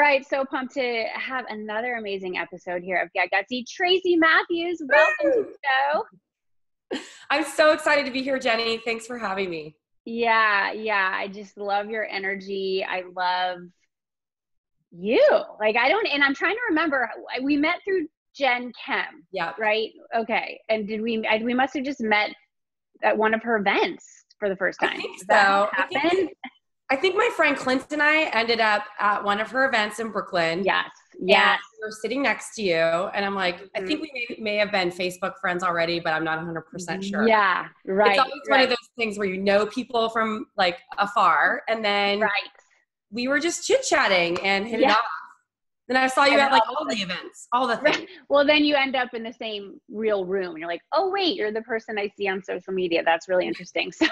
right. So pumped to have another amazing episode here of Get Gutsy. Tracy Matthews, welcome to the show. I'm so excited to be here, Jenny. Thanks for having me. Yeah. I just love your energy. I love you. And I'm trying to remember, we met through Jen Kem. Yeah. Right? Okay. And we must have just met at one of her events for the first time. I think so. I think my friend Clint and I ended up at one of her events in Brooklyn. Yes. We were sitting next to you, and I'm like, I think we may have been Facebook friends already, but I'm not 100% sure. Yeah, right. It's always one of those things where you know people from like afar, and then we were just chit-chatting and hit it off. Then I saw you at like all the events, all the things. Right. Well, then you end up in the same real room, and you're like, oh wait, you're the person I see on social media. That's really interesting. So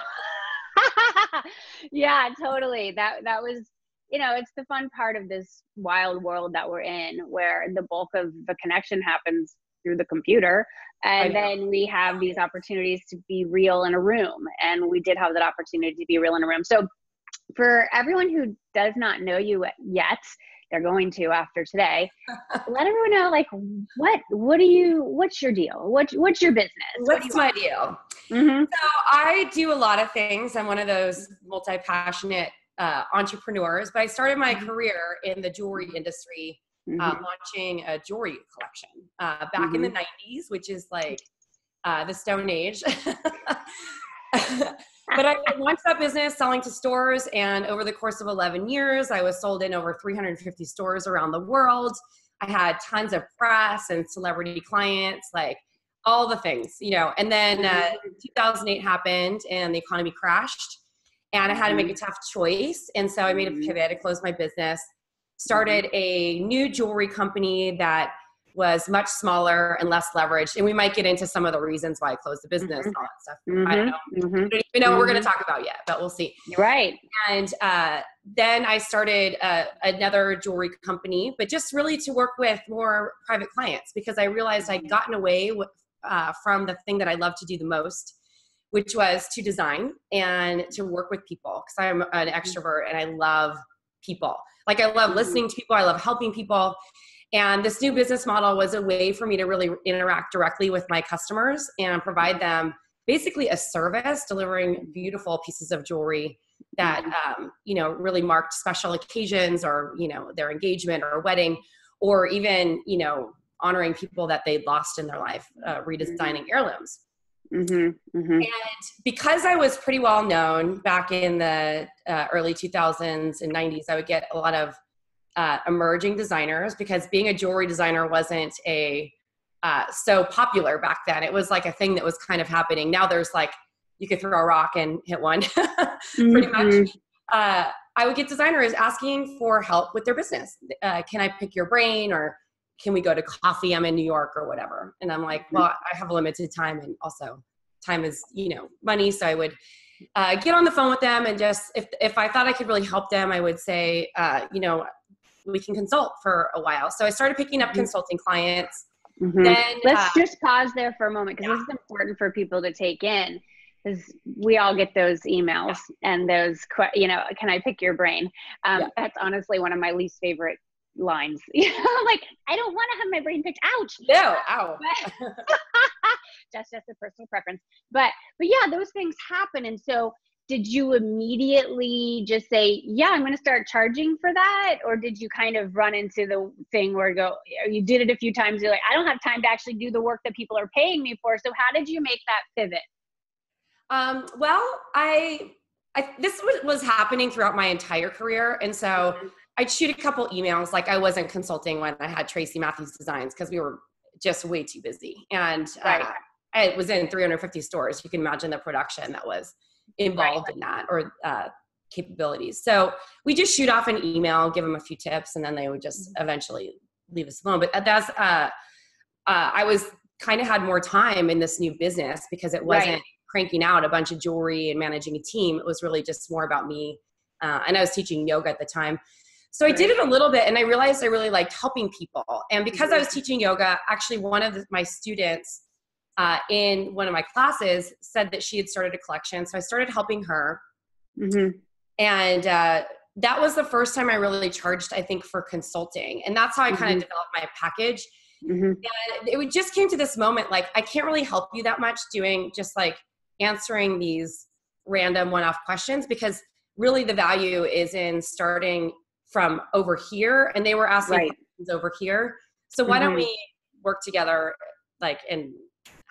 yeah, totally. That was, it's the fun part of this wild world that we're in, where the bulk of the connection happens through the computer. And then we have these opportunities to be real in a room. And we did have that opportunity to be real in a room. So for everyone who does not know you yet, they're going to after today. Let everyone know, like, what's your deal? What's your business? What's my deal? Mm-hmm. So I do a lot of things. I'm one of those multi-passionate entrepreneurs, but I started my career in the jewelry industry, launching a jewelry collection back in the 90s, which is like the Stone Age. But I launched that business selling to stores, and over the course of 11 years, I was sold in over 350 stores around the world. I had tons of press and celebrity clients, like all the things, and then 2008 happened and the economy crashed, and I had to make a tough choice. And so I made a pivot. I closed my business, started a new jewelry company that was much smaller and less leveraged. And we might get into some of the reasons why I closed the business and all that stuff. I don't know. I don't even know what we're going to talk about yet, but we'll see. Right. And then I started another jewelry company, but just really to work with more private clients, because I realized I'd gotten away from the thing that I love to do the most, which was to design and to work with people, because I'm an extrovert and I love people. Like, I love listening to people. I love helping people. And this new business model was a way for me to really interact directly with my customers and provide them basically a service, delivering beautiful pieces of jewelry that, really marked special occasions, or, their engagement or wedding, or even, honoring people that they'd lost in their life, redesigning heirlooms. And because I was pretty well known back in the early 2000s and 90s, I would get a lot of emerging designers, because being a jewelry designer wasn't so popular back then. It was like a thing that was kind of happening. Now there's like, you could throw a rock and hit one pretty much. I would get designers asking for help with their business. Can I pick your brain, or can we go to coffee? I'm in New York or whatever. And I'm like, well, I have limited time, and also time is, money. So I would get on the phone with them, and just, if I thought I could really help them, I would say, we can consult for a while. So I started picking up consulting clients. Then let's just pause there for a moment, because this is important for people to take in, because we all get those emails and those, can I pick your brain? That's honestly one of my least favorite lines. Like, I don't want to have my brain picked. Ouch. No, ow. That's just a personal preference. But yeah, those things happen. And so, did you immediately just say, yeah, I'm going to start charging for that? Or did you kind of run into the thing where you did it a few times, you're like, I don't have time to actually do the work that people are paying me for. So how did you make that pivot? Well, this was happening throughout my entire career. And so I'd shoot a couple emails. Like, I wasn't consulting when I had Tracy Matthews Designs, because we were just way too busy. And I was in 350 stores. You can imagine the production that was involved in that, or capabilities. So we just shoot off an email, give them a few tips, and then they would just eventually leave us alone. But that's I was kind of had more time in this new business, because it wasn't cranking out a bunch of jewelry and managing a team. It was really just more about me. And I was teaching yoga at the time. So I did it a little bit, and I realized I really liked helping people. And because I was teaching yoga, actually one of my students in one of my classes said that she had started a collection. So I started helping her. And that was the first time I really charged, I think, for consulting. And that's how I kind of developed my package. And it just came to this moment, like, I can't really help you that much doing just like answering these random one-off questions, because really the value is in starting from over here. And they were asking questions over here. So why don't we work together, like, and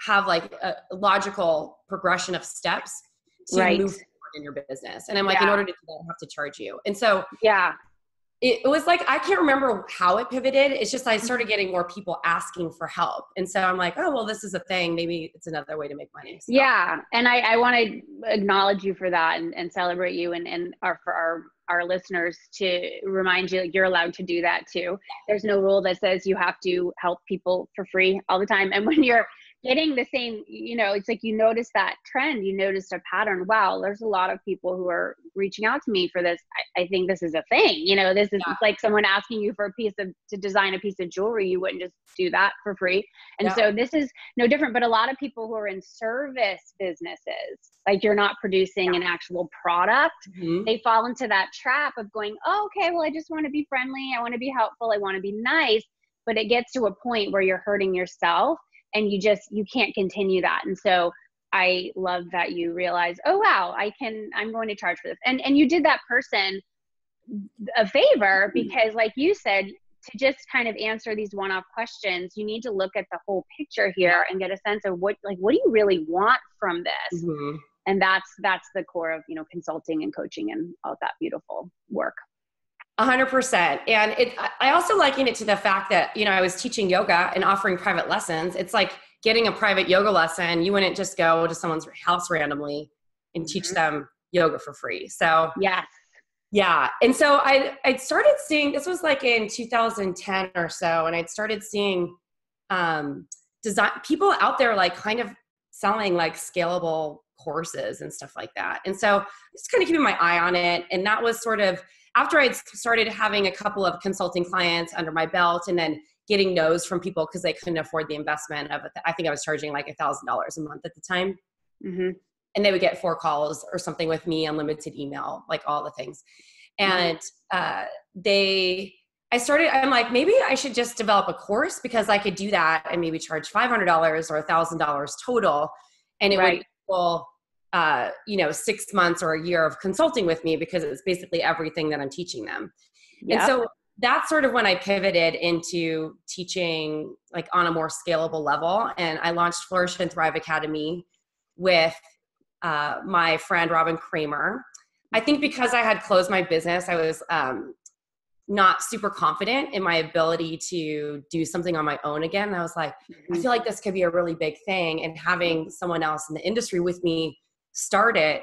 have like a logical progression of steps to move forward in your business. And I'm like, in order to do that, I have to charge you. And so it was like, I can't remember how it pivoted. It's just, I started getting more people asking for help. And so I'm like, oh, well, this is a thing. Maybe it's another way to make money. So. Yeah. And I want to acknowledge you for that and celebrate you and for our listeners, to remind you, like, you're allowed to do that too. There's no rule that says you have to help people for free all the time. And when you're getting the same, you know, it's like you notice that trend, you notice a pattern. Wow, there's a lot of people who are reaching out to me for this. I think this is a thing. You know, this is like someone asking you for to design a piece of jewelry. You wouldn't just do that for free. And so this is no different, but a lot of people who are in service businesses, like you're not producing an actual product, they fall into that trap of going, oh, okay, well, I just want to be friendly. I want to be helpful. I want to be nice. But it gets to a point where you're hurting yourself. And you can't continue that. And so I love that you realize, oh, wow, I'm going to charge for this. And you did that person a favor, because like you said, to just kind of answer these one-off questions, you need to look at the whole picture here and get a sense of what do you really want from this? And that's the core of, you know, consulting and coaching and all that beautiful work. 100%. And I also liken it to the fact that, you know, I was teaching yoga and offering private lessons. It's like getting a private yoga lesson. You wouldn't just go to someone's house randomly and teach them yoga for free. So yeah. And so I started seeing, this was like in 2010 or so. And I'd started seeing design people out there, like kind of selling like scalable courses and stuff like that. And so just kind of keeping my eye on it. And that was sort of, after I'd started having a couple of consulting clients under my belt, and then getting no's from people because they couldn't afford the investment of it. I think I was charging like $1,000 a month at the time. And they would get 4 calls or something with me, unlimited email, like all the things. And I'm like, maybe I should just develop a course, because I could do that and maybe charge $500 or $1,000 total. And it would equal, 6 months or a year of consulting with me, because it's basically everything that I'm teaching them. And so that's sort of when I pivoted into teaching like on a more scalable level. And I launched Flourish and Thrive Academy with my friend, Robin Kramer. I think because I had closed my business, I was not super confident in my ability to do something on my own again. And I was like, I feel like this could be a really big thing. And having someone else in the industry with me start it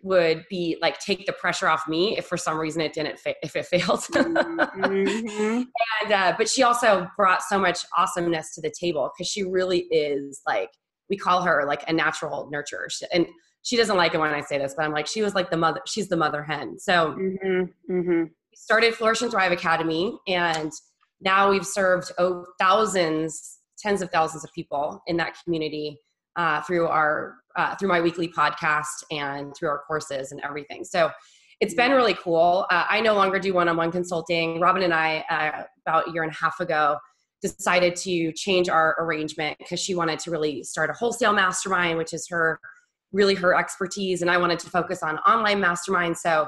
would be like, take the pressure off me if for some reason it didn't if it failed. And but she also brought so much awesomeness to the table, because she really is like, we call her like a natural nurturer. And she doesn't like it when I say this, but I'm like, she was like the mother, she's the mother hen. So we started Flourish and Thrive Academy, and now we've served thousands, tens of thousands of people in that community through my weekly podcast and through our courses and everything. So it's been really cool. I no longer do one-on-one consulting. Robin and I, about a year and a half ago, decided to change our arrangement, because she wanted to really start a wholesale mastermind, which is her expertise. And I wanted to focus on online mastermind. So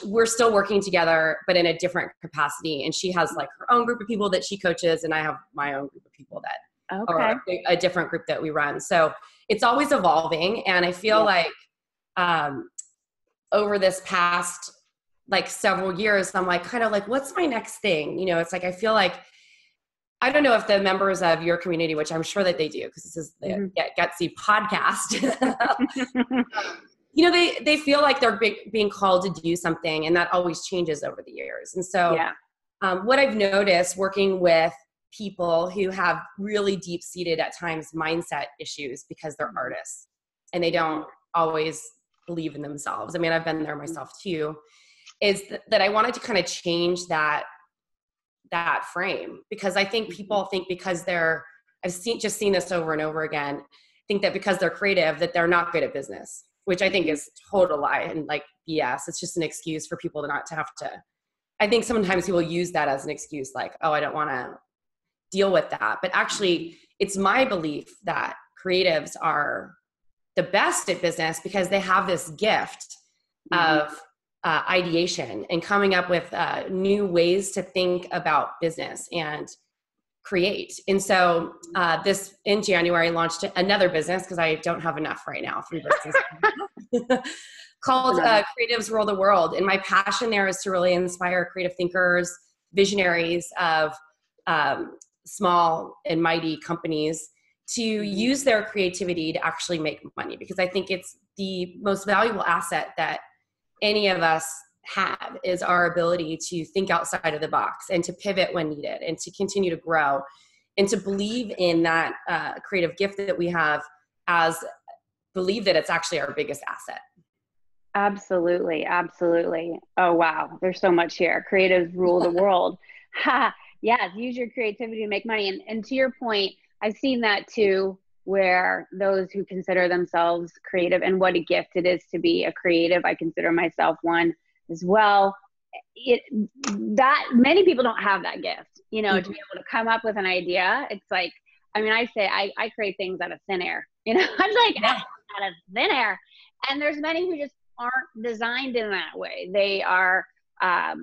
we're still working together, but in a different capacity. And she has like her own group of people that she coaches, and I have my own group of people that are a different group that we run. So it's always evolving. And I feel like over this past like several years, I'm like, kind of like, what's my next thing? You know, it's like, I feel like, I don't know if the members of your community, which I'm sure that they do, because this is the Get Gutsy podcast, you know, they feel like they're being called to do something, and that always changes over the years. And so what I've noticed working with people who have really deep-seated at times mindset issues because they're artists and they don't always believe in themselves. I mean, I've been there myself too, is that I wanted to kind of change that frame, because I think people think because I've seen this over and over again, think that because they're creative that they're not good at business. which I think is total lie and like BS. It's just an excuse for people to not to have to. I think sometimes people use that as an excuse, like, oh, I don't want to deal with that. But actually, it's my belief that creatives are the best at business because they have this gift of ideation and coming up with new ways to think about business and create. And so this in January launched another business because I don't have enough right now, 3 businesses called Creatives Rule the World. And my passion there is to really inspire creative thinkers, visionaries of small and mighty companies to use their creativity to actually make money, because I think it's the most valuable asset that any of us have is our ability to think outside of the box and to pivot when needed and to continue to grow and to believe in that creative gift that we have, as believe that it's actually our biggest asset. Absolutely. Absolutely. Oh, wow. There's so much here. Creatives rule the world. Ha. Yes. Use your creativity to make money. And to your point, I've seen that too, where those who consider themselves creative, and what a gift it is to be a creative. I consider myself one as well. That many people don't have that gift, to be able to come up with an idea. It's like, I mean, I say I create things out of thin air, I'm like out of thin air. And there's many who just aren't designed in that way. They are a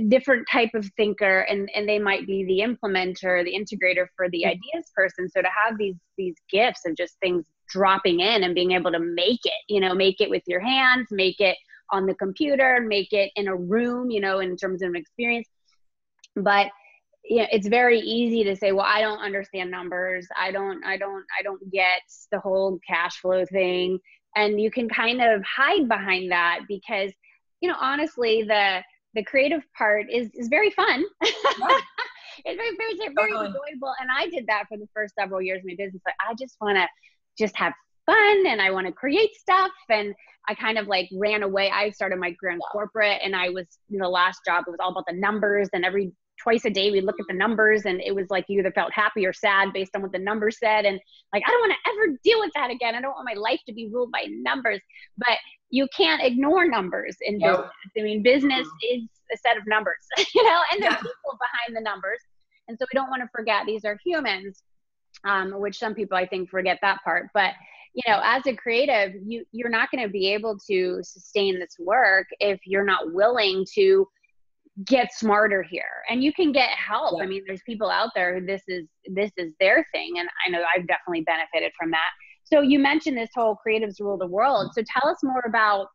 different type of thinker, and they might be the implementer, the integrator for the ideas person. So to have these gifts of just things dropping in and being able to make it, make it with your hands, make it on the computer, make it in a room, in terms of experience. But it's very easy to say, well, I don't understand numbers. I don't get the whole cash flow thing. And you can kind of hide behind that because, honestly, the creative part is very fun. Yeah. It's very enjoyable. And I did that for the first several years of my business. Like, I just want to just have fun, and I want to create stuff. And I kind of like ran away. I started my career in corporate, and I was, the last job, it was all about the numbers, and twice a day we'd look at the numbers, and it was like you either felt happy or sad based on what the numbers said. And like, I don't want to ever deal with that again. I don't want my life to be ruled by numbers. But you can't ignore numbers in business. I mean, business is a set of numbers, and there are people behind the numbers. And so we don't want to forget these are humans, which some people I think forget that part. But as a creative, you're not going to be able to sustain this work if you're not willing to get smarter here. And you can get help. Yeah. I mean, there's people out there who this is their thing. And I know I've definitely benefited from that. So you mentioned this whole creatives rule the world. So tell us more about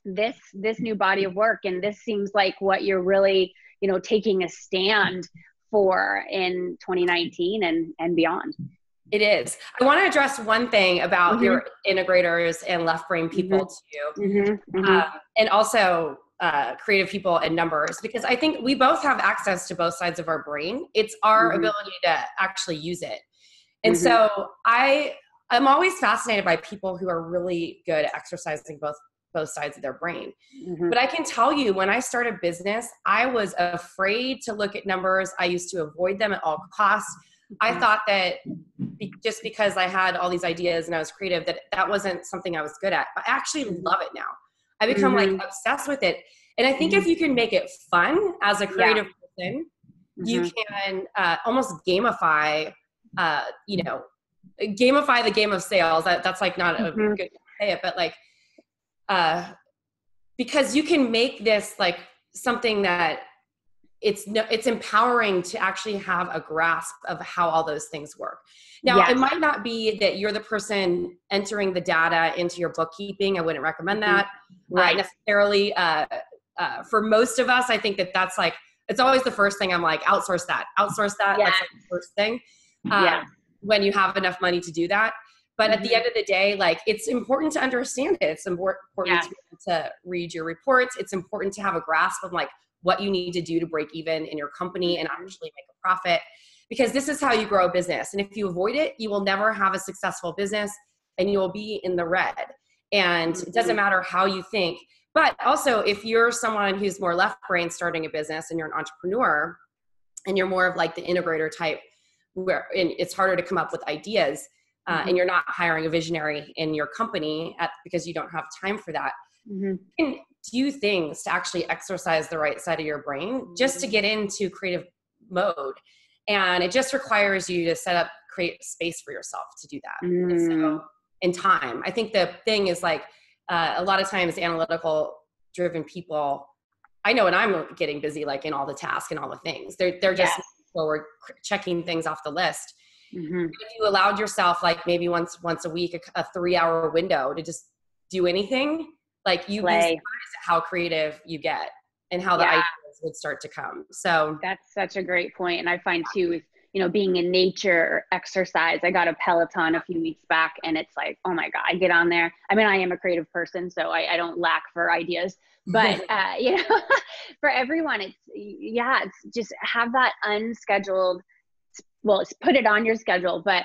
this new body of work. And this seems like what you're really, taking a stand for in 2019 and beyond. It is. I want to address one thing about your integrators and left brain people too. And also creative people and numbers, because I think we both have access to both sides of our brain. It's our ability to actually use it. And so I'm always fascinated by people who are really good at exercising both sides of their brain. But I can tell you, when I started business, I was afraid to look at numbers. I used to avoid them at all costs. I thought that just because I had all these ideas and I was creative, that wasn't something I was good at. But I actually love it now. I become like obsessed with it. And I think if you can make it fun as a creative person, you can almost gamify, gamify the game of sales. That's like not a good way to say it, but like, because you can make this like something that it's empowering to actually have a grasp of how all those things work. Now, it might not be that you're the person entering the data into your bookkeeping. I wouldn't recommend that necessarily. For most of us, I think that's like, it's always the first thing I'm like, outsource that. That's like the first thing when you have enough money to do that. But at the end of the day, like, it's important to understand it. It's important to read your reports. It's important to have a grasp of like what you need to do to break even in your company and actually make a profit, because this is how you grow a business. And if you avoid it, you will never have a successful business and you will be in the red. And it doesn't matter how you think. But also, if you're someone who's more left brain starting a business and you're an entrepreneur and you're more of like the integrator type, where and it's harder to come up with ideas, and you're not hiring a visionary in your company because you don't have time for that. You can do things to actually exercise the right side of your brain just to get into creative mode. And it just requires you to create space for yourself to do that. And so, in time, I think the thing is like, a lot of times analytical driven people, I know when I'm getting busy, like in all the tasks and all the things, they're just forward checking things off the list. If you allowed yourself like maybe once a week, a 3-hour window to just do anything, like you'd be surprised at how creative you get and how the ideas would start to come. So that's such a great point. And I find too, with, you know, being in nature or exercise, I got a Peloton a few weeks back and it's like, oh my God, I get on there. I mean, I am a creative person, so I don't lack for ideas, but you know, for everyone, it's just have that unscheduled, well, it's put it on your schedule, but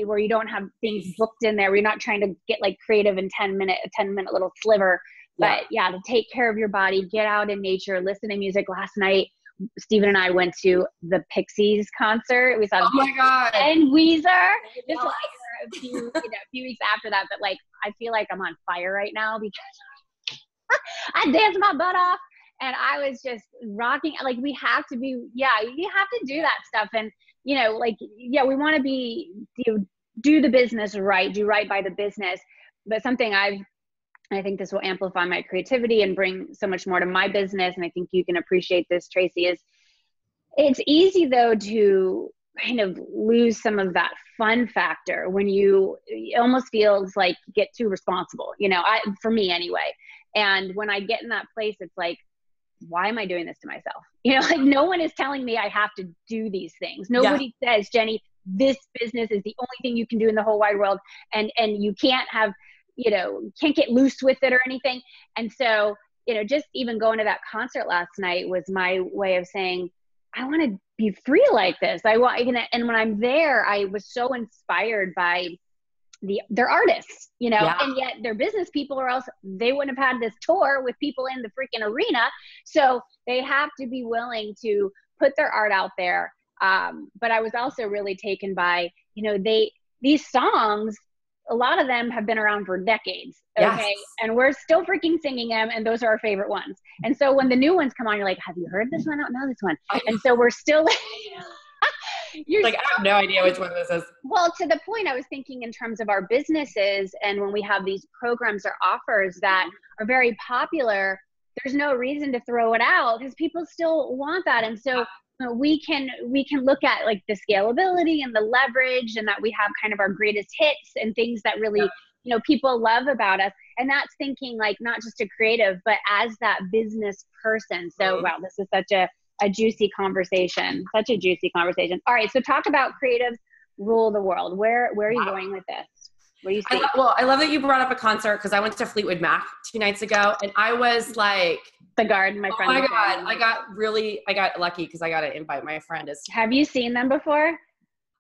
where you don't have things booked in there, where you're not trying to get like creative in a 10-minute little sliver, but to take care of your body, get out in nature, listen to music. Last night, Stephen and I went to the Pixies concert. We saw and Weezer. This was like a few weeks after that, but like I feel like I'm on fire right now because I danced my butt off and I was just rocking. Like we have to be, you have to do that stuff. And you know, like, we want to do the business right, do right by the business. But something I think this will amplify my creativity and bring so much more to my business. And I think you can appreciate this, Tracy, is it's easy though to kind of lose some of that fun factor when it almost feels like you get too responsible, you know, for me anyway. And when I get in that place, it's like, why am I doing this to myself? You know, like no one is telling me I have to do these things. Nobody says, Jenny, this business is the only thing you can do in the whole wide world. And you can't have, can't get loose with it or anything. And so, just even going to that concert last night was my way of saying, I want to be free like this. And when I'm there, I was so inspired by they're artists, and yet they're business people, or else they wouldn't have had this tour with people in the freaking arena. So they have to be willing to put their art out there. But I was also really taken by, these songs, a lot of them have been around for decades. Okay. Yes. And we're still freaking singing them. And those are our favorite ones. And so when the new ones come on, you're like, have you heard this one? I don't know this one. And so we're still you're like, I have no idea which one this is. Well, to the point, I was thinking in terms of our businesses, and when we have these programs or offers that are very popular, there's no reason to throw it out because people still want that. And so we can look at like the scalability and the leverage, and that we have kind of our greatest hits and things that really, people love about us. And that's thinking like not just a creative, but as that business person. So, wow, this is such a juicy conversation, such a juicy conversation. All right. So talk about creatives rule the world. Where are you going with this? What do you see? I love that you brought up a concert, because I went to Fleetwood Mac 2 nights ago, and I was like, the Garden, my friend. Oh my God. I got lucky because I got to invite my friend. Have you seen them before?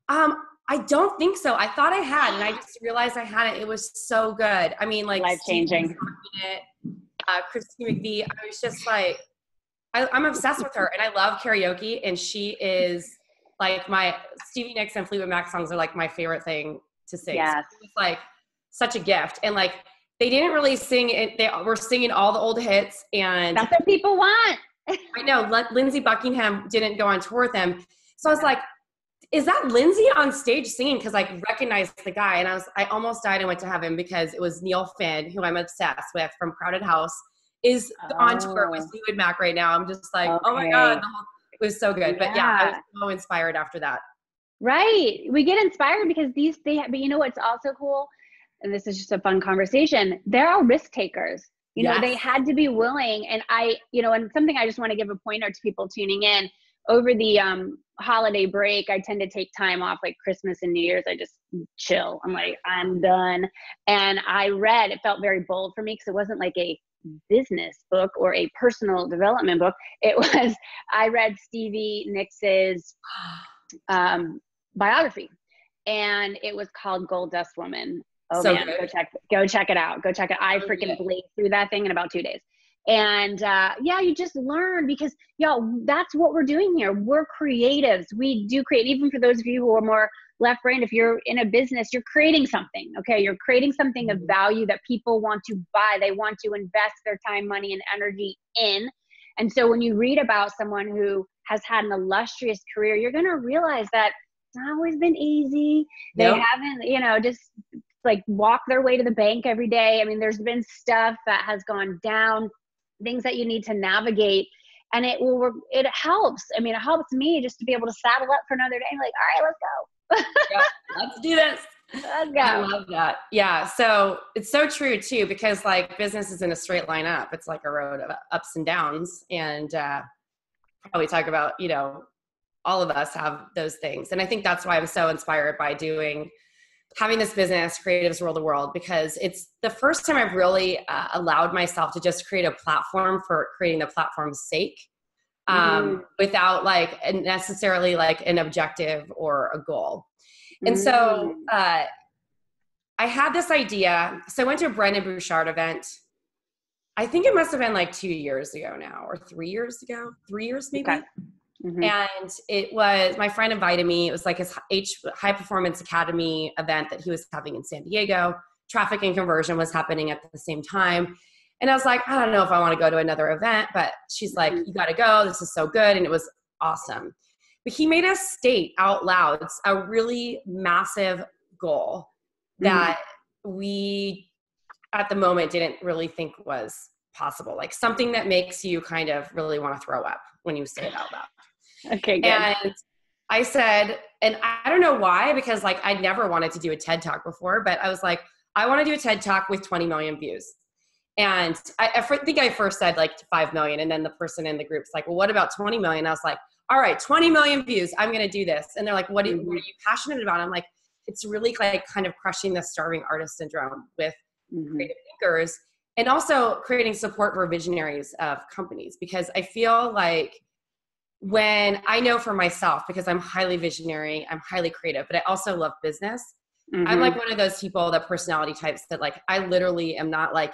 I don't think so. I thought I had, and I just realized I hadn't. It was so good. I mean, like life-changing. Christy McVie. I was just like, I'm obsessed with her, and I love karaoke, and she is like my Stevie Nicks and Fleetwood Mac songs are like my favorite thing to sing. Yes. So it's like such a gift. And like, they didn't really sing it. They were singing all the old hits, and that's what people want. I know Lindsey Buckingham didn't go on tour with them. So I was like, is that Lindsay on stage singing? Cause I recognized the guy, and I almost died and went to heaven because it was Neil Finn, who I'm obsessed with from Crowded House, is on tour with Fleetwood Mac right now. I'm just like, oh my God, it was so good. But I was so inspired after that. Right. We get inspired because but you know what's also cool? And this is just a fun conversation. They're all risk takers. They had to be willing. And and something I just want to give a pointer to people tuning in. Over the holiday break, I tend to take time off, like Christmas and New Year's. I just chill. I'm like, I'm done. And it felt very bold for me because it wasn't like a business book or a personal development book. I read Stevie Nicks's biography, and it was called Gold Dust Woman. Oh so man, good. Go check it out. I freaking blazed through that thing in about 2 days. And yeah, you just learn, because that's what we're doing here. We're creatives. We do create. Even for those of you who are more left brain, if you're in a business, you're creating something. Okay, you're creating something of value that people want to buy. They want to invest their time, money, and energy in. And so when you read about someone who has had an illustrious career, you're going to realize that it's not always been easy. They haven't, just like walk their way to the bank every day. I mean, there's been stuff that has gone down, things that you need to navigate, and it helps. I mean, it helps me just to be able to saddle up for another day and like, all right, let's go. Yeah, let's do this. Let's go. I love that. Yeah. So it's so true too, because like business isn't a straight line up. It's like a road of ups and downs. And probably talk about, all of us have those things. And I think that's why I'm so inspired by having this business, Creatives Rule the World, because it's the first time I've really allowed myself to just create a platform for creating the platform's sake, without like necessarily like an objective or a goal. And so I had this idea. So I went to a Brendan Bouchard event. I think it must have been like 2 years ago now, or 3 years ago, 3 years maybe. Okay. And it was, my friend invited me. It was like his High Performance Academy event that he was having in San Diego. Traffic and conversion was happening at the same time. And I was like, I don't know if I want to go to another event, but she's like, you got to go. This is so good. And it was awesome. But he made us state out loud a really massive goal that we at the moment didn't really think was possible. Like something that makes you kind of really want to throw up when you say it out loud. Okay, good. And I said, and I don't know why, because like I'd never wanted to do a TED Talk before, but I was like, I want to do a TED Talk with 20 million views. And I think I first said like 5 million. And then the person in the group's like, well, what about 20 million? I was like, all right, 20 million views. I'm going to do this. And they're like, what are you passionate about? I'm like, it's really like kind of crushing the starving artist syndrome with creative thinkers, and also creating support for visionaries of companies. Because I feel like when I know for myself, because I'm highly visionary, I'm highly creative, but I also love business. I'm like one of those people, that personality types that like, I literally am not like,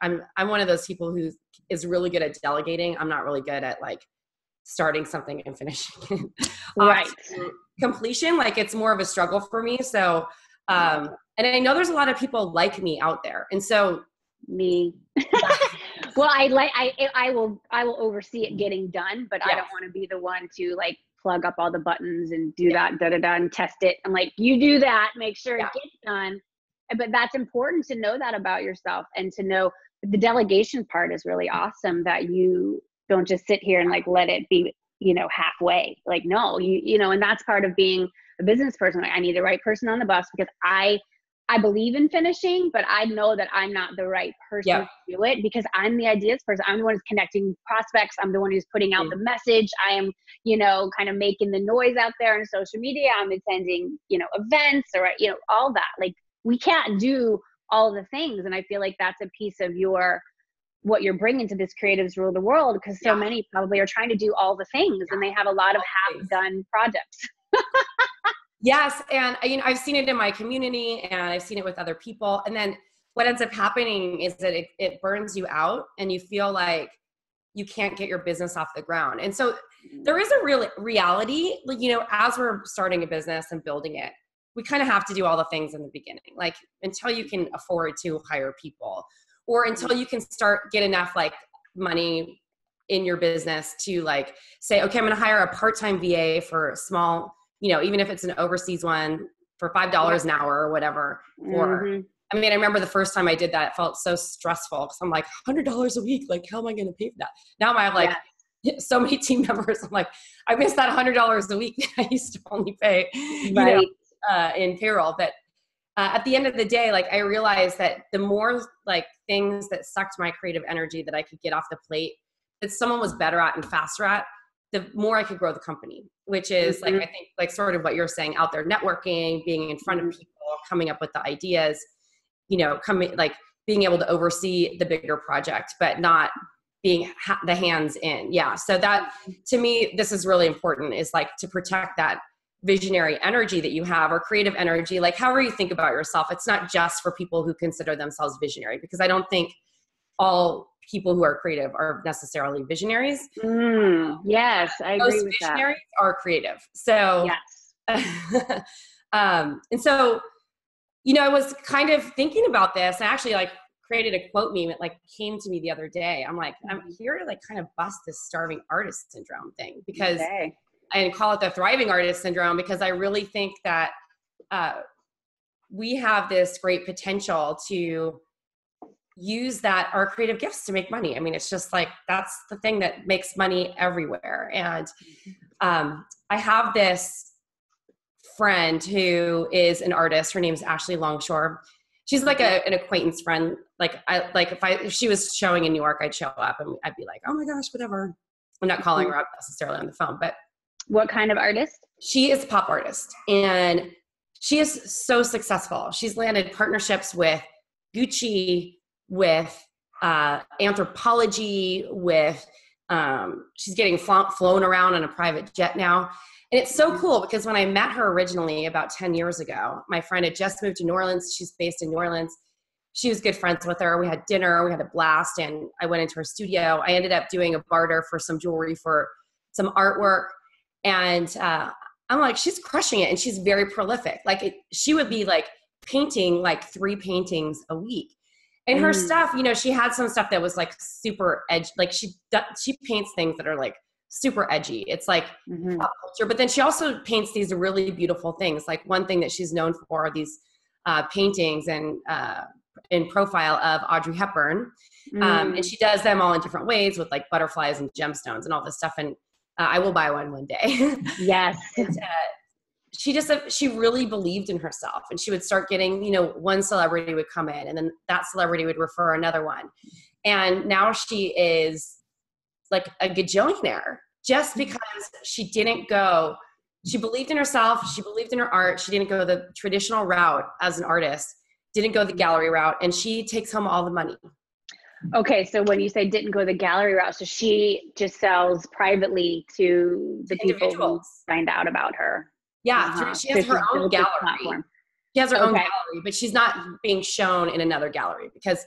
I'm one of those people who is really good at delegating. I'm not really good at like starting something and finishing it. Right. Completion, like it's more of a struggle for me. So, and I know there's a lot of people like me out there. And so me, well, I will oversee it getting done, but I don't want to be the one to like plug up all the buttons and do that, and test it. I'm like, you do that, make sure it gets done. But that's important to know that about yourself, and to know the delegation part is really awesome, that you don't just sit here and like let it be, halfway. Like, no, and that's part of being a business person. Like, I need the right person on the bus, because I believe in finishing, but I know that I'm not the right person to do it, because I'm the ideas person. I'm the one who's connecting prospects. I'm the one who's putting out the message. I am, kind of making the noise out there on social media. I'm attending, events, or, all that. Like, we can't do all the things. And I feel like that's a piece of what you're bringing to this Creatives Rule the World, because so many probably are trying to do all the things, and they have a lot of half-done projects. Yes. And I've seen it in my community, and I've seen it with other people. And then what ends up happening is that it burns you out, and you feel like you can't get your business off the ground. And so there is a real reality, as we're starting a business and building it, we kind of have to do all the things in the beginning, like until you can afford to hire people, or until you can get enough like money in your business to like say, okay, I'm going to hire a part-time VA for a small, even if it's an overseas one, for $5 an hour or whatever. Or, I remember the first time I did that, it felt so stressful, because I'm like, $100 a week, like, how am I going to pay for that? Now I have like so many team members. I'm like, I missed that $100 a week that I used to only pay, in payroll. But at the end of the day, like, I realized that the more like things that sucked my creative energy that I could get off the plate, that someone was better at and faster at, the more I could grow the company, which is like, I think like sort of what you're saying, out there networking, being in front of people, coming up with the ideas, being able to oversee the bigger project, but not being the hands in. Yeah. So that, to me, this is really important, is like to protect that visionary energy that you have, or creative energy, like however you think about yourself. It's not just for people who consider themselves visionary, because I don't think all people who are creative are necessarily visionaries. Yes, I agree Most with visionaries are creative. So, yes. and so, I was kind of thinking about this. I actually like created a quote meme. It like came to me the other day. I'm like, I'm here to like kind of bust this starving artist syndrome thing, because I call it the thriving artist syndrome, because I really think that we have this great potential to use our creative gifts to make money. I mean, it's just like, that's the thing that makes money everywhere. And I have this friend who is an artist. Her name's Ashley Longshore. She's like an acquaintance friend. Like if she was showing in New York, I'd show up and I'd be like, oh my gosh, whatever. I'm not calling her up necessarily on the phone, but what kind of artist? She is a pop artist, and she is so successful. She's landed partnerships with Gucci, with Anthropology, with she's getting flown around on a private jet now. And it's so cool because when I met her originally about 10 years ago, my friend had just moved to New Orleans. She's based in New Orleans. She was good friends with her. We had dinner, we had a blast, and I went into her studio. I ended up doing a barter for some jewelry for some artwork. And I'm like, she's crushing it. And she's very prolific. Like she would be like painting like 3 paintings a week. And her stuff, she had some stuff that was like super edgy. Like she paints things that are like super edgy. It's like pop culture. But then she also paints these really beautiful things. Like one thing that she's known for are these paintings and in profile of Audrey Hepburn. And she does them all in different ways with like butterflies and gemstones and all this stuff. And I will buy one day. Yes. And, she really believed in herself, and she would start getting, one celebrity would come in and then that celebrity would refer another one. And now she is like a gajillionaire just because she believed in herself. She believed in her art. She didn't go the traditional route as an artist, didn't go the gallery route, and she takes home all the money. Okay. So when you say didn't go the gallery route, so she just sells privately to the people who find out about her. Yeah. She has her own gallery. She has her own gallery, but she's not being shown in another gallery because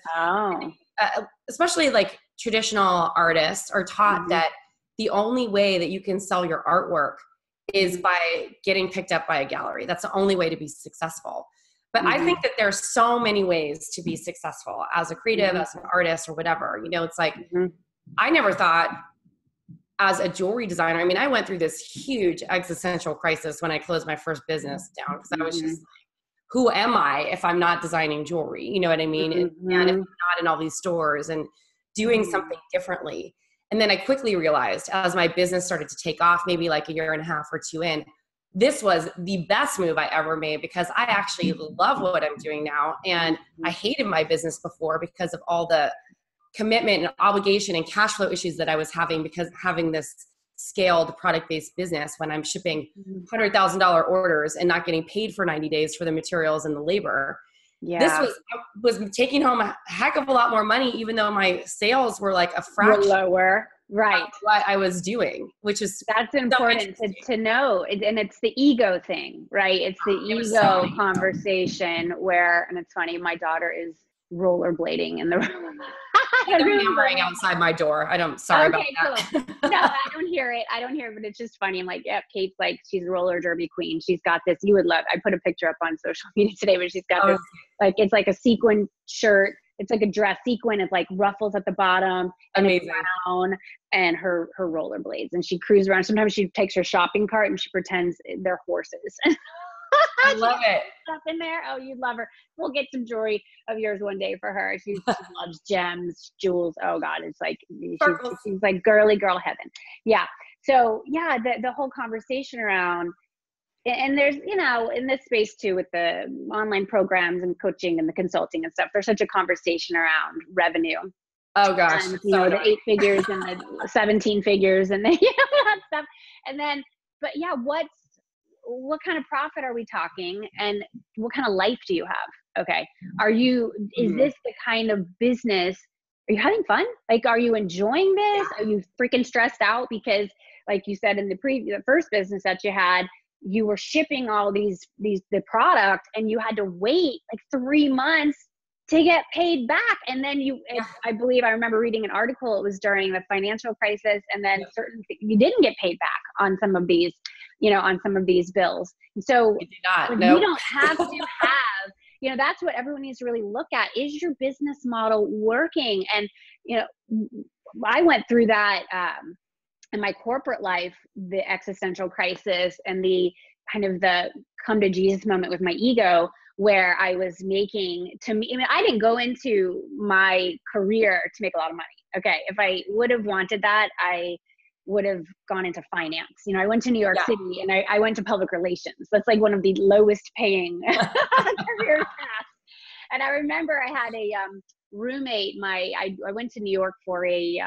especially like traditional artists are taught that the only way that you can sell your artwork is by getting picked up by a gallery. That's the only way to be successful. But I think that there's so many ways to be successful as a creative, as an artist or whatever. It's like, I never thought as a jewelry designer, I mean, I went through this huge existential crisis when I closed my first business down, because I was just like, who am I if I'm not designing jewelry? You know what I mean? And if I'm not in all these stores and doing something differently. And then I quickly realized as my business started to take off, maybe like a year and a half or 2 in, this was the best move I ever made, because I actually love what I'm doing now. And I hated my business before because of all the commitment and obligation and cash flow issues that I was having, because having this scaled product-based business when I'm shipping $100,000 orders and not getting paid for 90 days for the materials and the labor. Yeah. This was taking home a heck of a lot more money, even though my sales were like a fraction lower. Right. Of what I was doing, which is that's important to know. And it's the ego thing, right? It's the ego conversation where, and it's funny, my daughter is rollerblading in the room. They're hammering outside my door. Sorry about that. Cool. No, I don't hear it, but it's just funny. I'm like, yeah, Kate's like, she's a roller derby queen. She's got this, you would love, I put a picture up on social media today, but she's got this, like, it's like a sequin shirt. It's like a dress sequin. It's like ruffles at the bottom. Amazing. And and her rollerblades. And she cruises around. Sometimes she takes her shopping cart and she pretends they're horses. I love it. Stuff in there. Oh, you'd love her. We'll get some jewelry of yours one day for her. She loves gems, jewels. Oh God, it's like she's like girly girl heaven. Yeah. So yeah, the whole conversation around, and there's in this space too with the online programs and coaching and the consulting and stuff. There's such a conversation around revenue. Oh gosh, and, the 8 figures and the 17 figures and that stuff. And then, but yeah, what kind of profit are we talking, and what kind of life do you have? Okay. Is this the kind of business, are you having fun? Like, are you enjoying this? Are you freaking stressed out? Because like you said, in the first business that you had, you were shipping all the product and you had to wait like 3 months to get paid back. And then I believe I remember reading an article, it was during the financial crisis, and then you didn't get paid back on some of these, on some of these bills. And so you don't have to have, that's what everyone needs to really look at. Is your business model working? And, I went through that in my corporate life, the existential crisis and the kind of the come to Jesus moment with my ego, where I was making, I didn't go into my career to make a lot of money. Okay. If I would have wanted that, I would have gone into finance. I went to New York City and I went to public relations. That's like one of the lowest paying career paths. And I remember I had a roommate, I went to New York for a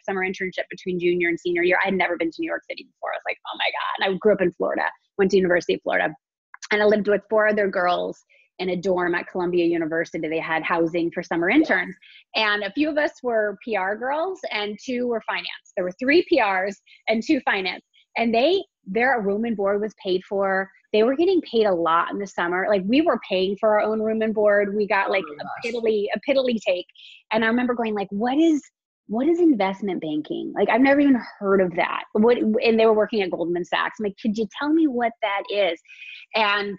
summer internship between junior and senior year. I had never been to New York City before. I was like, oh my God. And I grew up in Florida, went to University of Florida. And I lived with 4 other girls in a dorm at Columbia University. They had housing for summer interns. And a few of us were PR girls and 2 were finance. There were 3 PRs and 2 finance. And their room and board was paid for. They were getting paid a lot in the summer. Like, we were paying for our own room and board. We got a piddly take. And I remember going like, what is investment banking? Like, I've never even heard of that. And they were working at Goldman Sachs. I'm like, could you tell me what that is? And,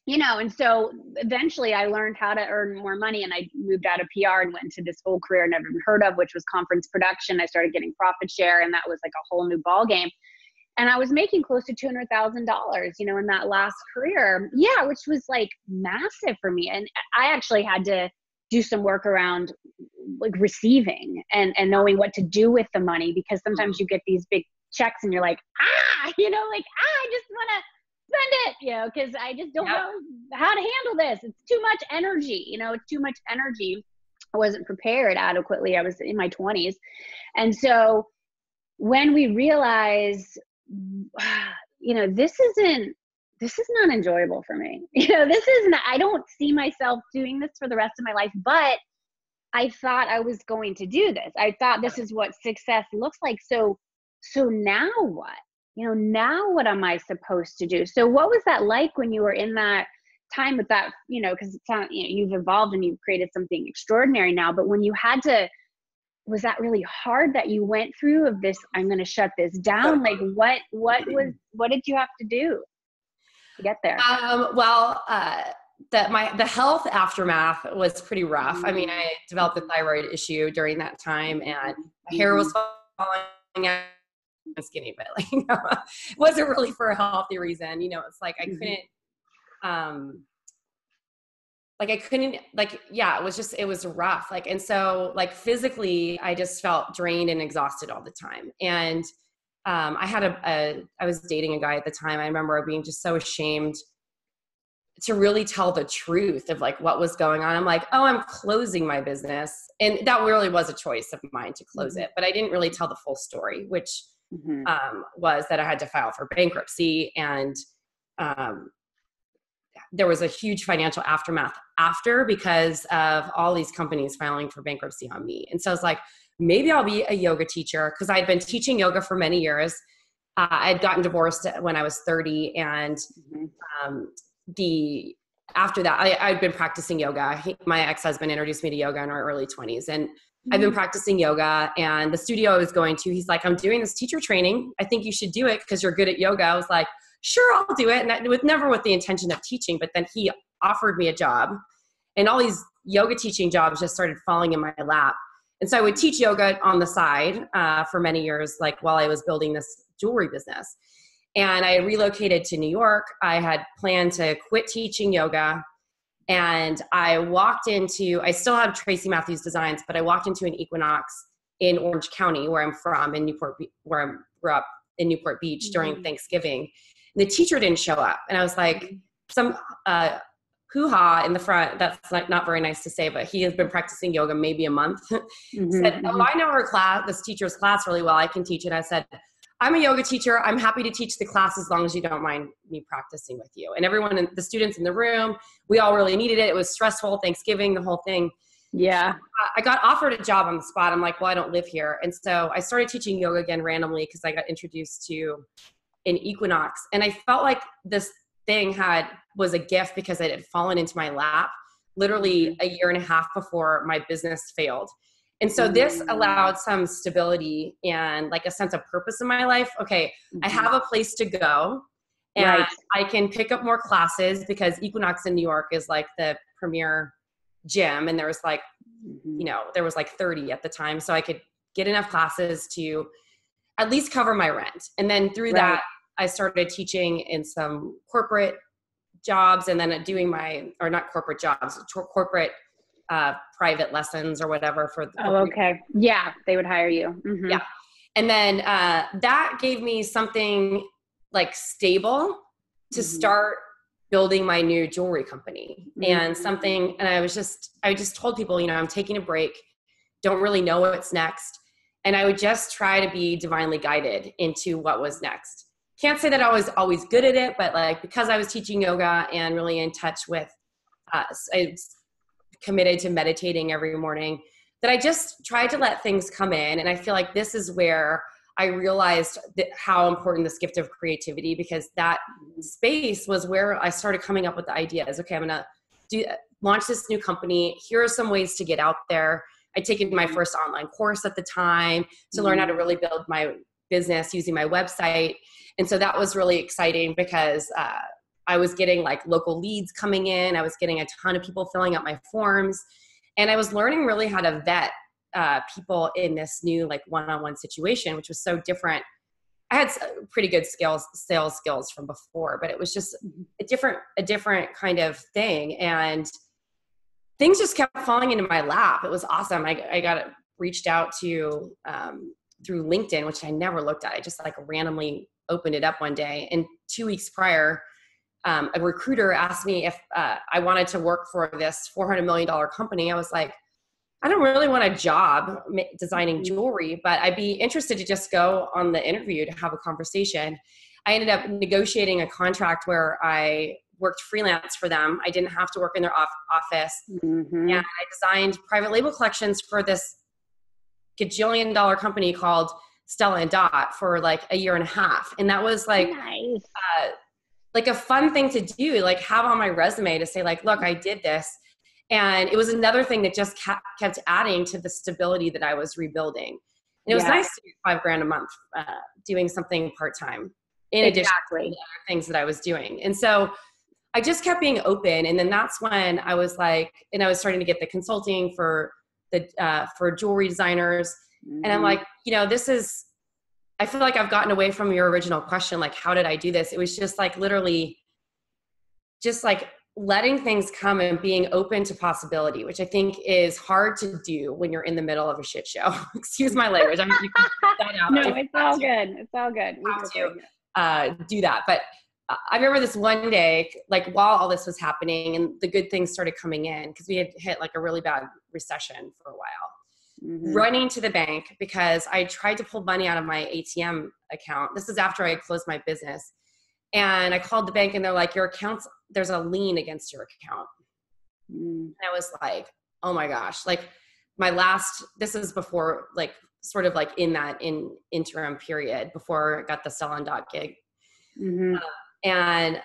and so eventually I learned how to earn more money, and I moved out of PR and went into this whole career I never even heard of, which was conference production. I started getting profit share, and that was like a whole new ball game. And I was making close to $200,000, in that last career. Yeah, which was like massive for me. And I actually had to do some work around like receiving and knowing what to do with the money, because sometimes you get these big checks and you're like, I just want to spend it, because I just don't know how to handle this. It's too much energy, it's too much energy. I wasn't prepared adequately. I was in my 20s. And so when we realize, this is not enjoyable for me. I don't see myself doing this for the rest of my life, but I thought I was going to do this. I thought this is what success looks like. So now what? Now what am I supposed to do? So what was that like when you were in that time with that, because it's not, you've evolved and you've created something extraordinary now, but when you had to, was that really hard that you went through of this, I'm going to shut this down? Like what did you have to do to get there? The health aftermath was pretty rough. I mean, I developed a thyroid issue during that time, and my hair was falling out. I'm skinny, but it wasn't really for a healthy reason. It's like I couldn't, it was rough. And so physically I just felt drained and exhausted all the time. And I was dating a guy at the time. I remember being just so ashamed to really tell the truth of what was going on. I'm like, oh, I'm closing my business. And that really was a choice of mine to close it, but I didn't really tell the full story, which was that I had to file for bankruptcy. And there was a huge financial aftermath after, because of all these companies filing for bankruptcy on me. And so I was like, maybe I'll be a yoga teacher, because I'd been teaching yoga for many years. I'd gotten divorced when I was 30. And after that, I'd been practicing yoga. My ex-husband introduced me to yoga in our early 20s. And I've been practicing yoga, and the studio I was going to, he's like, I'm doing this teacher training. I think you should do it because you're good at yoga. I was like, sure, I'll do it. And never with the intention of teaching, but then he offered me a job, and all these yoga teaching jobs just started falling in my lap. And so I would teach yoga on the side for many years, while I was building this jewelry business. And I relocated to New York. I had planned to quit teaching yoga. And I still have Tracy Matthews designs, but I walked into an Equinox in Orange County, where I'm from, where I grew up in Newport Beach during Thanksgiving. And the teacher didn't show up. And I was like, some hoo-ha in the front. That's not very nice to say, but he has been practicing yoga maybe a month. Said, oh, I know this teacher's class really well. I can teach it. I said, I'm a yoga teacher. I'm happy to teach the class as long as you don't mind me practicing with you. And everyone, the students in the room, we all really needed it. It was stressful, Thanksgiving, the whole thing. Yeah. I got offered a job on the spot. I'm like, well, I don't live here. And so I started teaching yoga again randomly, because I got introduced to an Equinox. And I felt like this thing was a gift, because it had fallen into my lap. literally a year and a half before my business failed. And so this allowed some stability and like a sense of purpose in my life. Okay, I have a place to go, and I can pick up more classes because Equinox in New York is like the premier gym. And there was like, there was like 30 at the time. So I could get enough classes to at least cover my rent. And then through that, I started teaching in some corporate jobs, and then doing or not corporate jobs, corporate private lessons or whatever for the okay. Yeah, they would hire you. Yeah. And then that gave me something like stable to start building my new jewelry company and something. And I just told people, I'm taking a break, don't really know what's next. And I would just try to be divinely guided into what was next. Can't say that I was always good at it, but like, because I was teaching yoga and really in touch with, I committed to meditating every morning, that I just tried to let things come in. And I feel like this is where I realized how important this gift of creativity, because that space was where I started coming up with the ideas. Okay, I'm going to launch this new company. Here are some ways to get out there. I'd taken my first online course at the time to learn how to really build my business using my website. And so that was really exciting because I was getting like local leads coming in. I was getting a ton of people filling out my forms. And I was learning really how to vet people in this new like one-on-one situation, which was so different. I had pretty good sales skills from before, but it was just a different kind of thing. And things just kept falling into my lap. It was awesome. I got reached out to through LinkedIn, which I never looked at. I just like randomly opened it up one day. And 2 weeks prior, a recruiter asked me if I wanted to work for this $400 million company. I was like, I don't really want a job designing jewelry, but I'd be interested to just go on the interview to have a conversation. I ended up negotiating a contract where I worked freelance for them. I didn't have to work in their office. And I designed private label collections for this gajillion dollar company called Stella and Dot for like a year and a half. And that was like, like a fun thing to do, like have on my resume to say like, look, I did this. And it was another thing that just kept adding to the stability that I was rebuilding. And it was nice to do $5,000 a month doing something part-time in addition to the other things that I was doing. And so I just kept being open. And then that's when I was like, and I was starting to get the consulting for jewelry designers. And I'm like, I feel like I've gotten away from your original question. Like, how did I do this? It was just like, literally just like letting things come and being open to possibility, which I think is hard to do when you're in the middle of a shit show. Excuse my language. I mean, you can cut that out. No, it's all good. It's all good. We have to do that. But I remember this one day, like while all this was happening and the good things started coming in, because we had hit like a really bad recession for a while, running to the bank because I tried to pull money out of my ATM account. This is after I had closed my business. And I called the bank and they're like, your account's, there's a lien against your account. And I was like, oh my gosh, like this is before, like sort of like in that interim period before I got the Sell on Dot gig. And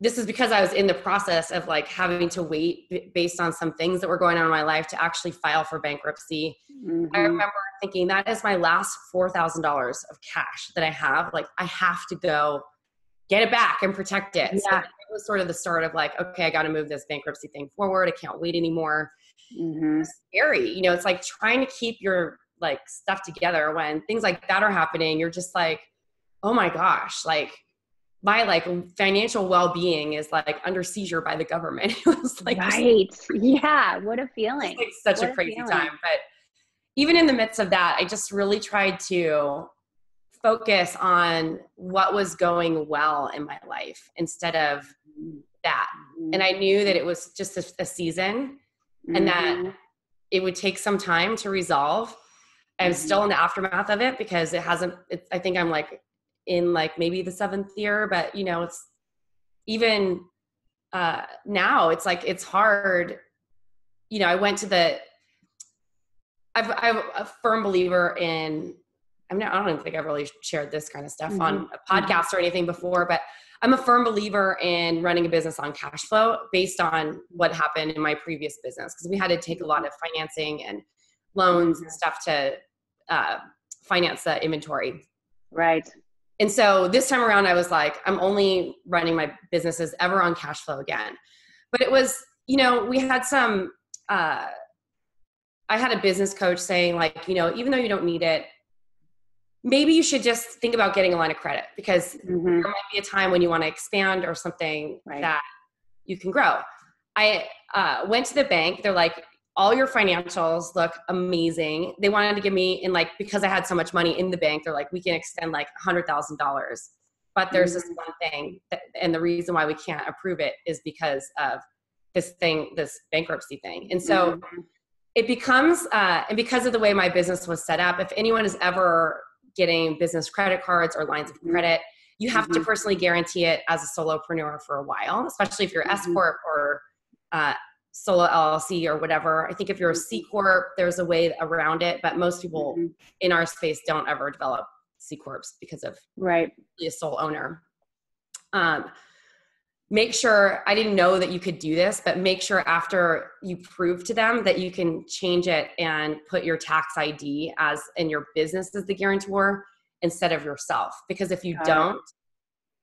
this is because I was in the process of like having to wait based on some things that were going on in my life to actually file for bankruptcy. I remember thinking that is my last $4,000 of cash that I have. Like I have to go get it back and protect it. So it was sort of the start of like, okay, I got to move this bankruptcy thing forward. I can't wait anymore. It's scary. It's like trying to keep your like stuff together when things like that are happening. You're just like, oh my gosh, like my like financial well-being is like under seizure by the government. It was like, yeah. What a feeling. Like such a crazy time. But even in the midst of that, I just really tried to focus on what was going well in my life instead of that. And I knew that it was just a season and that it would take some time to resolve. I'm still in the aftermath of it because I think I'm like in like maybe the 7th year, but it's even now it's like, it's hard. I'm a firm believer in I don't even think I've really shared this kind of stuff on a podcast or anything before, but I'm a firm believer in running a business on cash flow based on what happened in my previous business. Cause we had to take a lot of financing and loans and stuff to finance the inventory. Right. And so this time around, I was like, I'm only running my businesses ever on cash flow again. But it was, we had some, I had a business coach saying like, even though you don't need it, maybe you should just think about getting a line of credit because there might be a time when you want to expand or something that you can grow. I went to the bank. They're like, all your financials look amazing. They wanted to give me, because I had so much money in the bank, they're like, we can extend like $100,000. But there's this one thing, and the reason why we can't approve it is because of this bankruptcy thing. And so it becomes, and because of the way my business was set up, if anyone is ever getting business credit cards or lines of credit, you have to personally guarantee it as a solopreneur for a while, especially if you're S Corp or solo LLC or whatever. I think if you're a C Corp, there's a way around it, but most people in our space don't ever develop C Corps because of a sole owner. Make sure, I didn't know that you could do this, but make sure after you prove to them that you can change it and put your tax ID in your business as the guarantor instead of yourself. Because if you don't,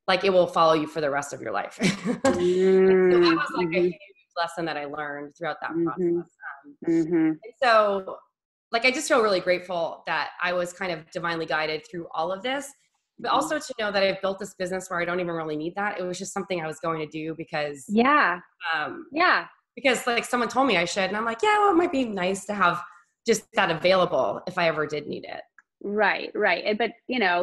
it will follow you for the rest of your life. So that was like a huge lesson that I learned throughout that process. And so I just feel really grateful that I was kind of divinely guided through all of this. But also to know that I've built this business where I don't even really need that. It was just something I was going to do because, because someone told me I should. And I'm like, yeah, well, it might be nice to have just that available if I ever did need it. Right. But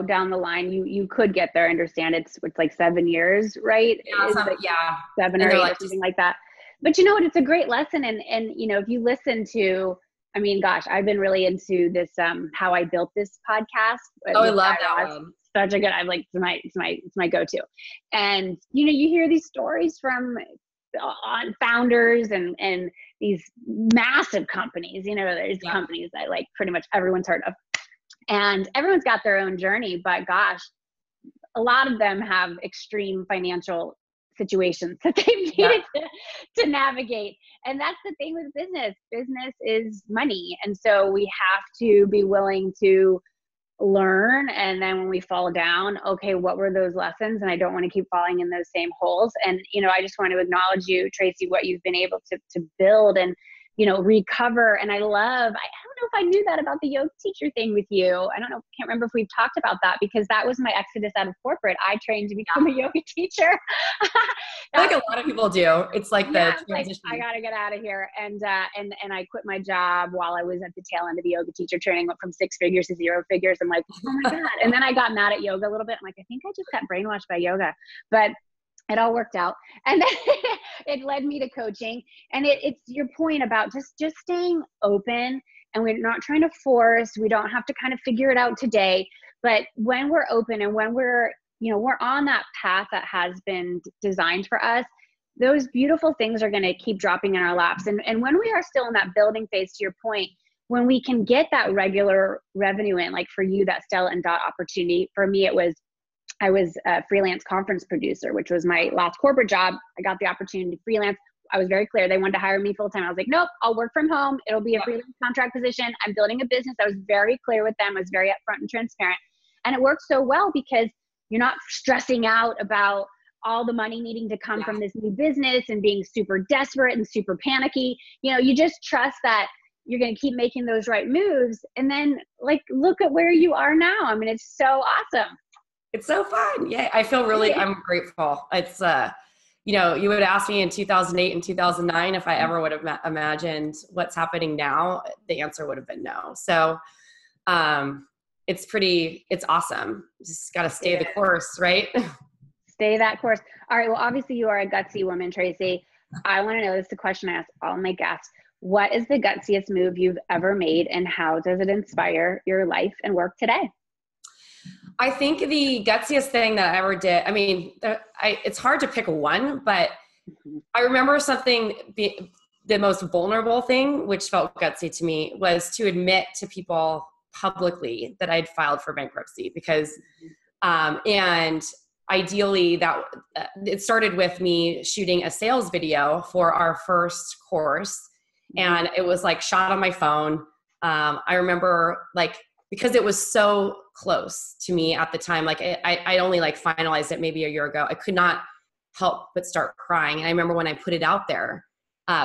down the line, you could get there. Understand it's like 7 years, right? Yeah, 7 or 8 or something like that. But you know what? It's a great lesson. And if you listen to, I've been really into this, How I Built This podcast. Oh, I love that one. Such a good, it's my go-to. And, you hear these stories from founders and these massive companies, there's companies that pretty much everyone's heard of, and everyone's got their own journey, but gosh, a lot of them have extreme financial situations that they've needed to navigate. And that's the thing with business. Business is money. And so we have to be willing to learn. And then when we fall down, okay, what were those lessons? And I don't want to keep falling in those same holes. And, I just want to acknowledge you, Tracy, what you've been able to build and, recover. And I don't know if I knew that about the yoga teacher thing with you. Can't remember if we've talked about that, because that was my exodus out of corporate. I trained to become a yoga teacher. Like a lot of people do. It's like the transition. I got to get out of here. And I quit my job while I was at the tail end of the yoga teacher training, went from 6 figures to 0 figures. I'm like, oh my God. And then I got mad at yoga a little bit. I'm like, I think I just got brainwashed by yoga, but it all worked out. And then it led me to coaching. And it's your point about just staying open, and we're not trying to force. We don't have to kind of figure it out today. But when we're open and when we're on that path that has been designed for us, those beautiful things are going to keep dropping in our laps. And when we are still in that building phase, to your point, when we can get that regular revenue in, like for you, that Stella and Dot opportunity, for me, I was a freelance conference producer, which was my last corporate job. I got the opportunity to freelance. I was very clear. They wanted to hire me full time. I was like, nope, I'll work from home. It'll be a freelance contract position. I'm building a business. I was very clear with them. I was very upfront and transparent. And it worked so well because you're not stressing out about all the money needing to come from this new business and being super desperate and super panicky. You just trust that you're going to keep making those right moves. And then look at where you are now. It's so awesome. It's so fun. Yeah. I feel I'm grateful. It's, you would ask me in 2008 and 2009 if I ever would have imagined what's happening now, the answer would have been no. So it's awesome. Just got to stay the course, right? Stay that course. All right. Well, obviously you are a gutsy woman, Tracy. I want to know, this is the question I ask all my guests. What is the gutsiest move you've ever made, and how does it inspire your life and work today? I think the gutsiest thing that I ever did, it's hard to pick one, but I remember the most vulnerable thing, which felt gutsy to me, was to admit to people publicly that I'd filed for bankruptcy because, and ideally that it started with me shooting a sales video for our first course. And it was like shot on my phone. I remember like, because it was so close to me at the time, like I only like finalized it maybe a year ago. I could not help but start crying. And I remember when I put it out there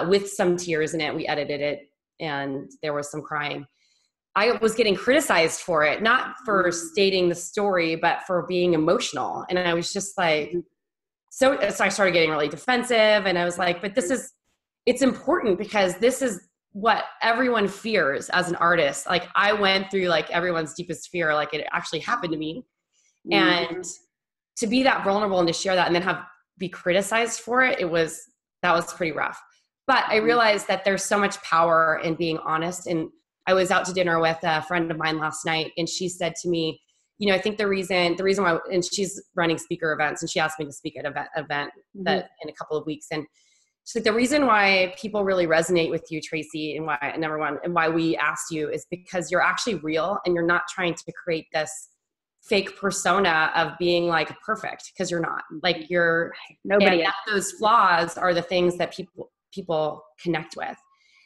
with some tears in it, we edited it and there was some crying. I was getting criticized for it, not for stating the story, but for being emotional. And I was just like, so I started getting really defensive and I was like, but it's important because this is what everyone fears as an artist. Like I went through like everyone's deepest fear, like it actually happened to me. And to be that vulnerable and to share that and then be criticized for it, that was pretty rough. But I realized that there's so much power in being honest. And I was out to dinner with a friend of mine last night and she said to me, you know, I think the reason why, and she's running speaker events and she asked me to speak at an event that in a couple of weeks. And she's like, the reason why people really resonate with you, Tracy, and why, number one, and why we asked you is because you're actually real and you're not trying to create this fake persona of being like perfect, because you're not. Like nobody. And those flaws are the things that people connect with.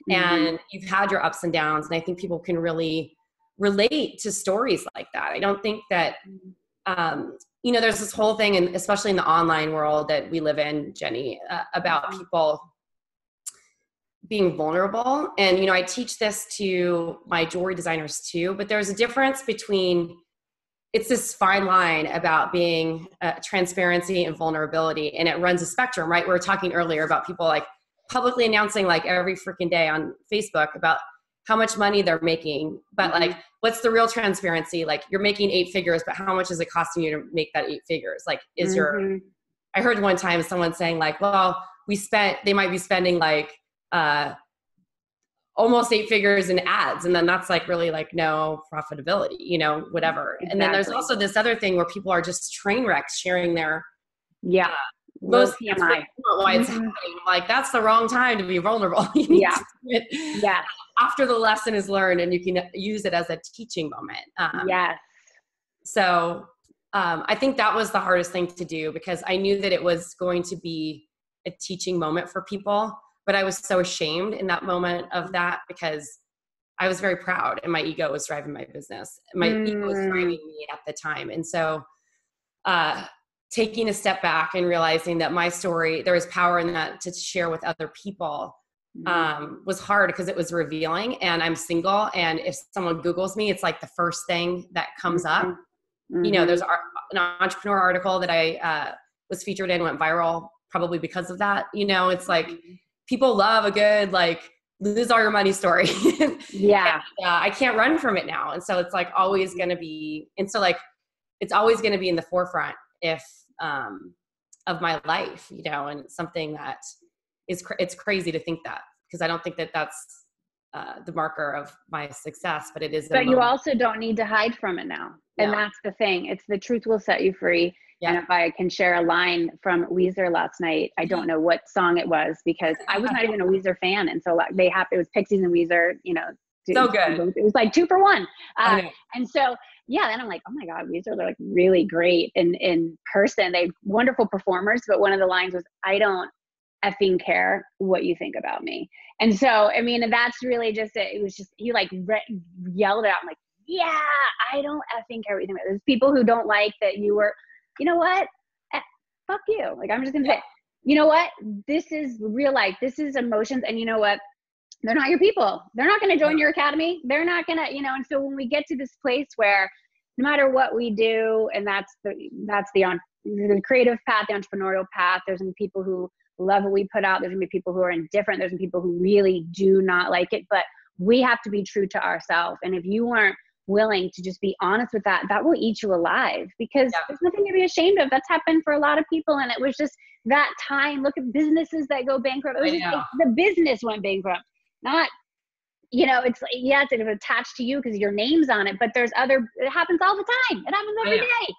And you've had your ups and downs. And I think people can really relate to stories like that. I don't think that, you know, there's this whole thing, and especially in the online world that we live in, Jenny, about people being vulnerable. And, you know, I teach this to my jewelry designers too, but there's a difference between, it's this fine line about being transparency and vulnerability. And it runs a spectrum, right? We were talking earlier about people like publicly announcing like every freaking day on Facebook about how much money they're making. But like, what's the real transparency? Like you're making 8 figures, but how much is it costing you to make that 8 figures? Like I heard one time someone saying like, well, they might be spending like almost 8 figures in ads. And then that's like really like no profitability, you know, whatever. Exactly. And then there's also this other thing where people are just train wrecks sharing their, most PMI. Why it's happening. Like that's the wrong time to be vulnerable. After the lesson is learned and you can use it as a teaching moment. So I think that was the hardest thing to do because I knew that it was going to be a teaching moment for people, but I was so ashamed in that moment of that because I was very proud and my ego was driving my business. My ego was driving me at the time. And so, taking a step back and realizing that my story, there was power in that to share with other people, was hard because it was revealing. And I'm single. And if someone Googles me, it's like the first thing that comes up. You know, there's an entrepreneur article that I was featured in, went viral probably because of that. You know, it's like people love a good, like, lose all your money story. And, I can't run from it now. And so it's like always going to be, and so like, it's always going to be in the forefront of my life, you know, and something that is, it's crazy to think that, because I don't think that that's the marker of my success, but it is. But you also don't need to hide from it now. And that's the thing. It's the truth will set you free. And if I can share a line from Weezer last night, I don't know what song it was because I was not even a Weezer fan. And so it was Pixies and Weezer, you know, so good. It was like 2 for 1. And so, then I'm like, oh my God, Weezer, they're like really great in person. They're wonderful performers. But one of the lines was, I don't effing care what you think about me. And so, I mean, and that's really just, it was just, he like yelled it out. I'm like, yeah, I don't effing care what you think about me. There's people who don't like that you were, you know what? Fuck you. Like, I'm just going to say, you know what? This is real life. This is emotions. And you know what? They're not your people. They're not going to join your academy. They're not going to, you know, and so when we get to this place where no matter what we do, and that's the creative path, the entrepreneurial path, there's going to be people who love what we put out. There's going to be people who are indifferent. There's going to be people who really do not like it, but we have to be true to ourselves. And if you weren't willing to just be honest with that, that will eat you alive because there's nothing to be ashamed of. That's happened for a lot of people. And it was just that time. Look at businesses that go bankrupt. It was just like the business went bankrupt. Not, you know, it's it's attached to you because your name's on it, but it happens all the time. It happens every day.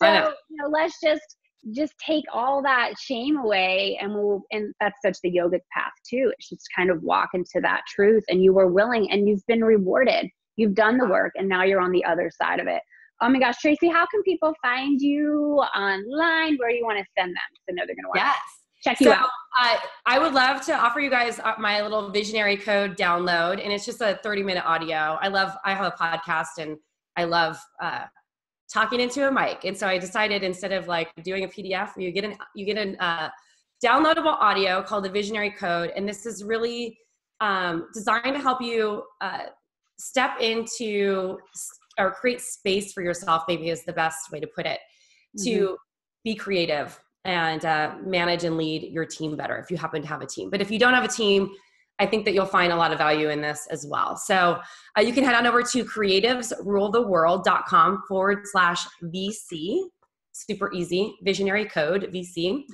So, you know, let's just take all that shame away and that's such the yogic path too. It's just kind of walk into that truth and you were willing and you've been rewarded. You've done the work, and now you're on the other side of it. Oh my gosh, Tracy, how can people find you online? Where do you want to send them? Because I know they're going to want to check you out. I would love to offer you guys my little visionary code download, and it's just a 30-minute audio. I have a podcast, and I love talking into a mic. And so I decided, instead of like doing a PDF, you get an downloadable audio called the Visionary Code. And this is really designed to help you step into or create space for yourself, maybe is the best way to put it, to be creative and manage and lead your team better if you happen to have a team. But if you don't have a team, I think that you'll find a lot of value in this as well. So you can head on over to creativesruletheworld.com/VC. Super easy, visionary code VC,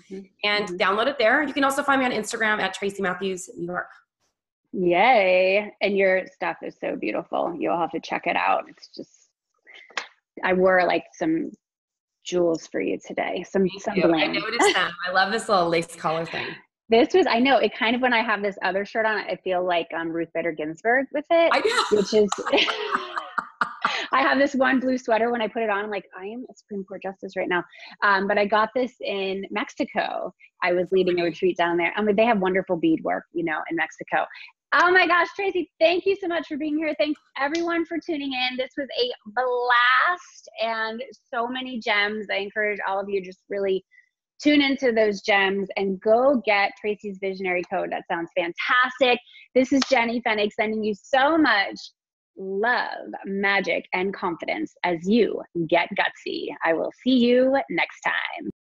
and download it there. You can also find me on Instagram at Tracy Matthews, New York. Yay. And your stuff is so beautiful. You'll have to check it out. It's just, I wore like some jewels for you today. Some bling. I noticed them. I love this little lace collar thing. This was, I know, it kind of, when I have this other shirt on, I feel like Ruth Bader Ginsburg with it. I know. Which is, I have this one blue sweater. When I put it on, I'm like, I am a Supreme Court justice right now. But I got this in Mexico. I was leading a retreat down there. I mean, they have wonderful beadwork, in Mexico. Oh my gosh, Tracy, thank you so much for being here. Thanks everyone for tuning in. This was a blast and so many gems. I encourage all of you just really tune into those gems and go get Tracy's Visionary Code. That sounds fantastic. This is Jenny Fennick sending you so much love, magic, and confidence as you get gutsy. I will see you next time.